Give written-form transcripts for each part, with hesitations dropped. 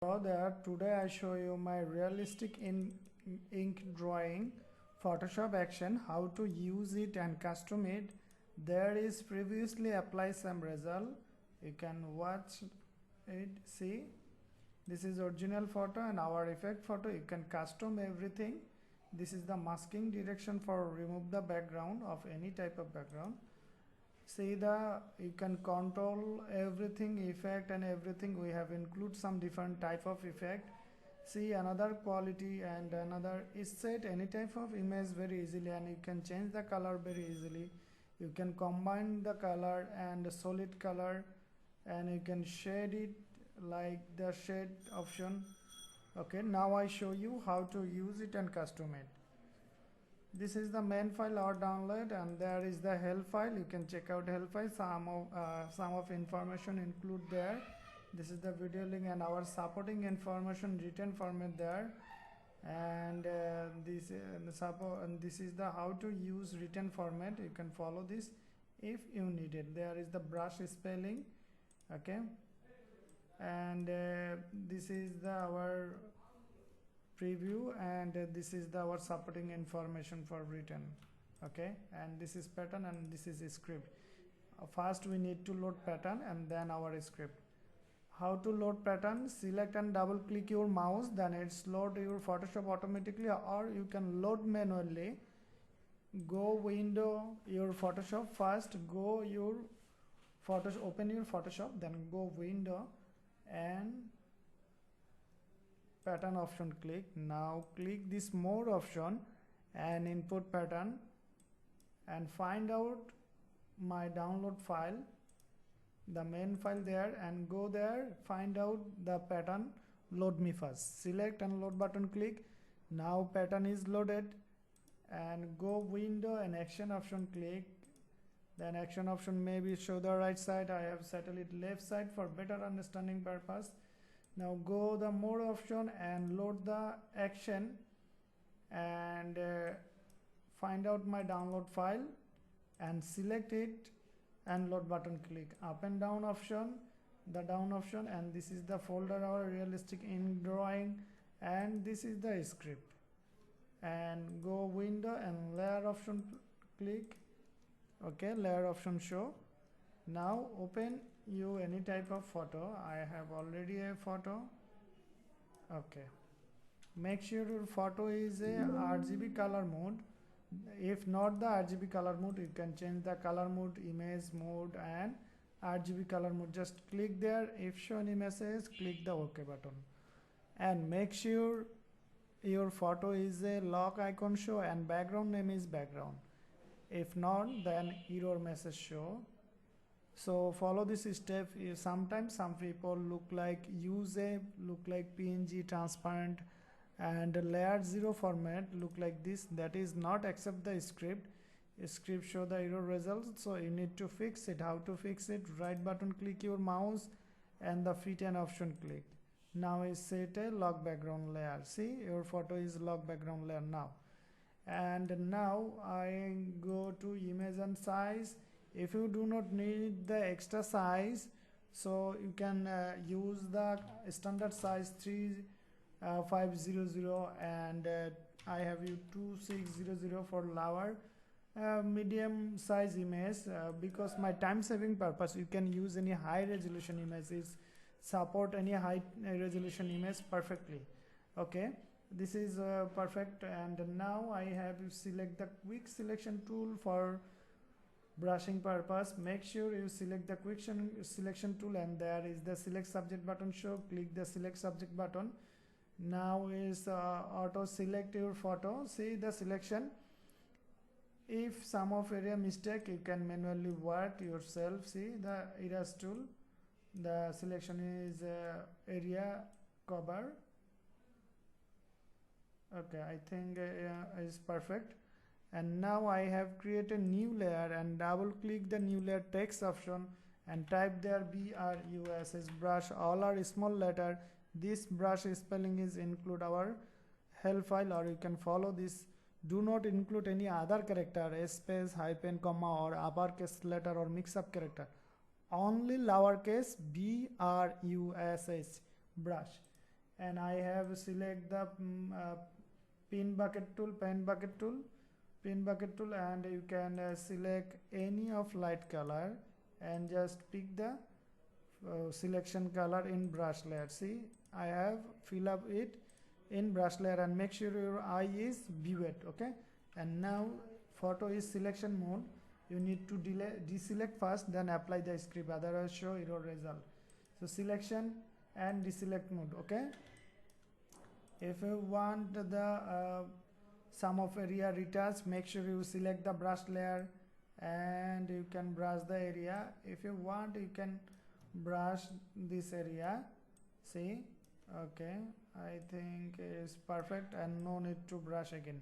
So there, today I show you my realistic ink drawing Photoshop action, how to use it and custom it. There is previously applied some result. You can watch it, see. This is original photo and our effect photo. You can custom everything. This is the masking direction for remove the background of any type of background. See you can control everything, effect and everything. We have include some different type of effect. See another quality and another is set any type of image very easily, and you can change the color very easily. You can combine the color and solid color, and you can shade it like the shade option. Okay, now I show you how to use it and custom it. This is the main file or download, and there is the help file. You can check out help file. Some of information include there. This is the video link and our supporting information written format there, and this is the how to use written format. You can follow this if you need it. There is the brush spelling, okay, and this is our preview, and this is our supporting information for written, okay, and this is pattern and this is script. First we need to load pattern and then our script. How to load pattern? Select and double click your mouse, then it's load your Photoshop automatically, or you can load manually. Go window your Photoshop, first go your Photoshop, open your Photoshop, then go window and pattern option click. Now click this more option and input pattern and find out my download file, the main file there, and go there, find out the pattern, load me first. Select and load button click. Now pattern is loaded, and go window and action option click. Then action option maybe show the right side. I have settled it left side for better understanding purpose. Now go the more option and load the action and find out my download file and select it and load button click. Up and down option, the down option, and this is the folder our realistic ink drawing, and this is the script. And go window and layer option click. Okay, layer option show. Now open you any type of photo. I have already a photo. Okay, make sure your photo is a RGB color mode. If not the RGB color mode, you can change the color mode, image mode and RGB color mode. Just click there. If show any message, click the OK button, and make sure your photo is a lock icon show and background name is background. If not, then error message show. So follow this step. Sometimes some people look like look like PNG transparent, and layer 0 format look like this. That is not accept the script. Script show the error results, so you need to fix it. How to fix it? Right button click your mouse and the fit and option click. Now is set a lock background layer. See, your photo is lock background layer now. And now I go to image and size. If you do not need the extra size, so you can use the standard size 3500, and I have you 2600 for lower medium size image, because my time saving purpose. You can use any high resolution images, support any high resolution image perfectly. Okay, this is perfect. And now I have you select the quick selection tool for brushing purpose. Make sure you select the quick selection tool, and there is the select subject button show. Click the select subject button. Now is auto select your photo. See the selection. If some of area mistake, you can manually work yourself. See the erase tool. The selection is area cover. Okay, I think is perfect. And now I have created a new layer, and double click the new layer text option and type there BRUSH brush. All are small letter. This brush spelling is include our help file, or you can follow this. Do not include any other character, space, hyphen, comma, or uppercase letter or mix up character. Only lowercase BRUSH brush. and I have select the pin bucket tool, and you can select any of light color and just pick the selection color in brush layer. See, I have fill up it in brush layer, and make sure your eye is viewed. Okay, and now photo is selection mode. You need to deselect first, then apply the script, otherwise show error result. So selection and deselect mode. Okay, if you want the sum of area retouch, make sure you select the brush layer and you can brush the area. If you want, you can brush this area. See, okay, I think is perfect and no need to brush again.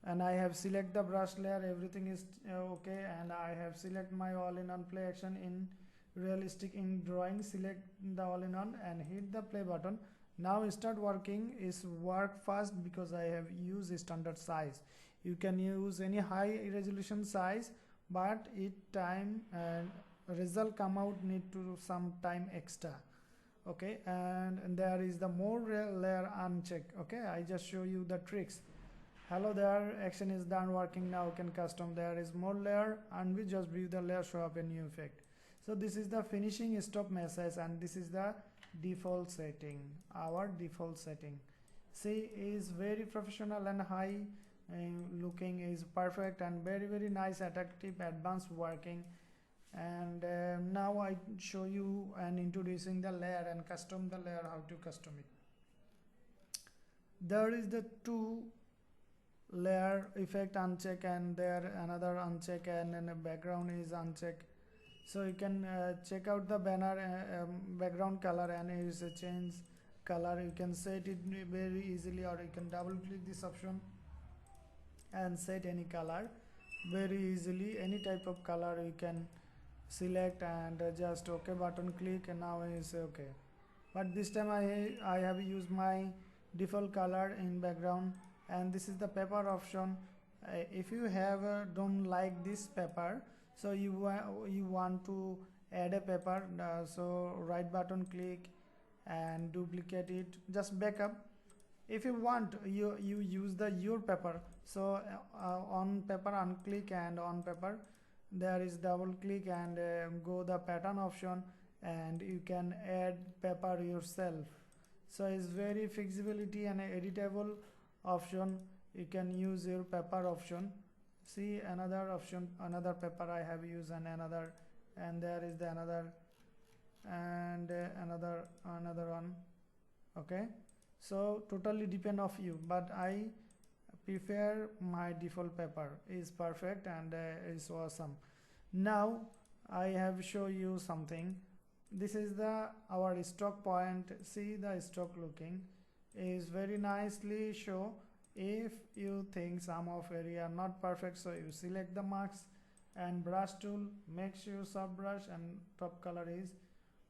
And I have select the brush layer, everything is okay, and I have select my all-in-one play action in realistic in drawing. Select the all-in-one and hit the play button. Now start working is work fast because I have used standard size. You can use any high resolution size, but it time and result come out need to some time extra. Okay, and there is the more layer uncheck. Okay, I just show you the tricks. Hello there, action is done working now. Can custom, there is more layer, and we just view the layer, show up a new effect. So this is the finishing stop message, and this is the default setting, our default setting. See, is very professional and high looking, is perfect and very nice, attractive, advanced working. And now I show you and introducing the layer and custom the layer, how to custom it. There is the two layer effect uncheck, and there another uncheck, and then the background is uncheck. So you can check out the banner background color, and is change color. You can set it very easily, or you can double click this option and set any color very easily. Any type of color you can select, and just OK button click, and now is okay. But this time I have used my default color in background, and this is the paper option. If you have don't like this paper, so you want to add a paper, so right button click and duplicate it, just backup. If you want, you use the your paper, so on paper unclick, and on paper there is double click and go the pattern option, and you can add paper yourself. So it's very flexibility and editable option. You can use your paper option. See, another option, another paper I have used, and another, and there is the another, and another one. Okay, so totally depend of you, but I prefer my default paper, is perfect and is awesome. Now I have show you something. This is the our stock point. See, the stock looking is very nicely show. If you think some of area not perfect, so you select the marks and brush tool, make sure sub brush and top color is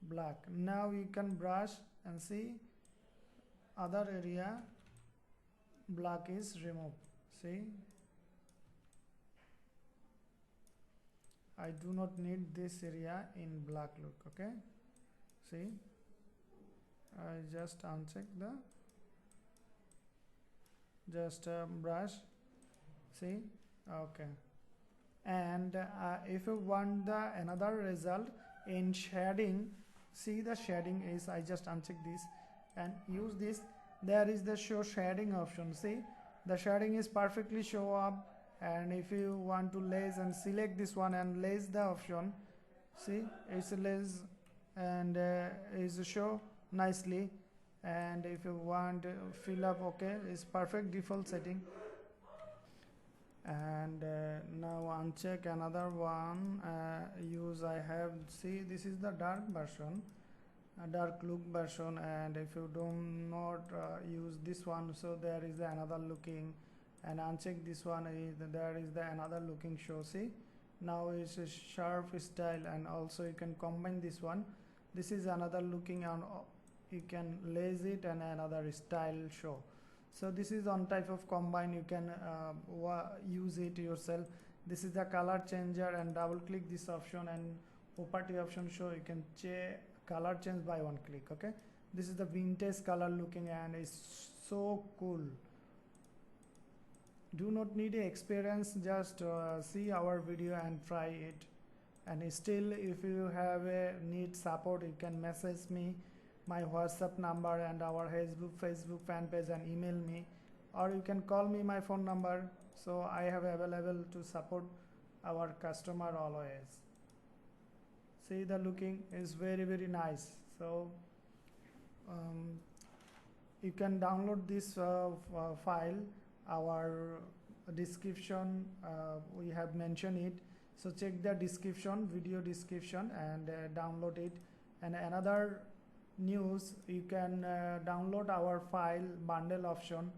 black. Now you can brush and see other area black is removed. See, I do not need this area in black look. Okay, see, I just uncheck the brush. See, okay. And if you want the another result in shading, see the shading is, I just uncheck this and use this. There is the show shading option. See, the shading is perfectly show up, and if you want to lace and select this one and lace the option, see, it's a lace and is show nicely. And if you want fill up, okay, is perfect default setting. And now uncheck another one, use I have, see, this is the dark version, dark look version, and if you do not use this one, so there is another looking, and uncheck this one, there is the another looking show. See, now it's a sharp style, and also you can combine this one. This is another looking, and you can lace it and another style show. So this is on type of combine, you can use it yourself. This is the color changer, and double click this option and property option show, you can color change by one click. Okay, This is the vintage color looking and it's so cool. Do not need experience, just see our video and try it. And still, if you have a need support, you can message me, my WhatsApp number and our Facebook fan page, and email me, or you can call me my phone number. So I have available to support our customer always. See, the looking is very nice. So you can download this file. Our description, we have mentioned it, so check the description, video description, and download it. And another news, you can download our file bundle option.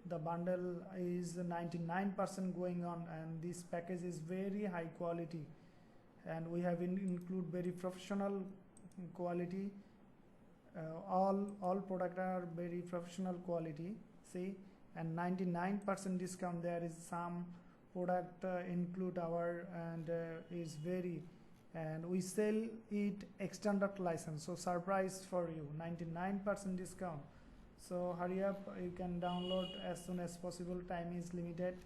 The bundle is 99% going on, and this package is very high quality, and we have include very professional quality. All product are very professional quality. See, and 99% discount. There is some product include our and is very, and we sell it extended license, so surprise for you, 99% discount. So hurry up, you can download as soon as possible, time is limited,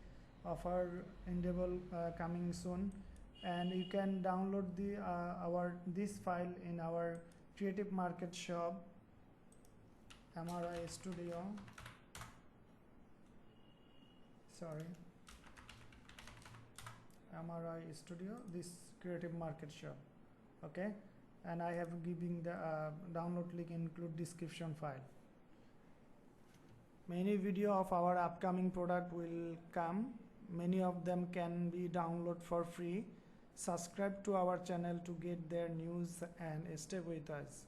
offer editable coming soon. And you can download the this file in our Creative Market shop, MRI Studio, MRI Studio, this Creative Market shop. Okay, and I have giving the download link include description file. Many video of our upcoming product will come. Many of them can be downloaded for free. Subscribe to our channel to get their news and stay with us.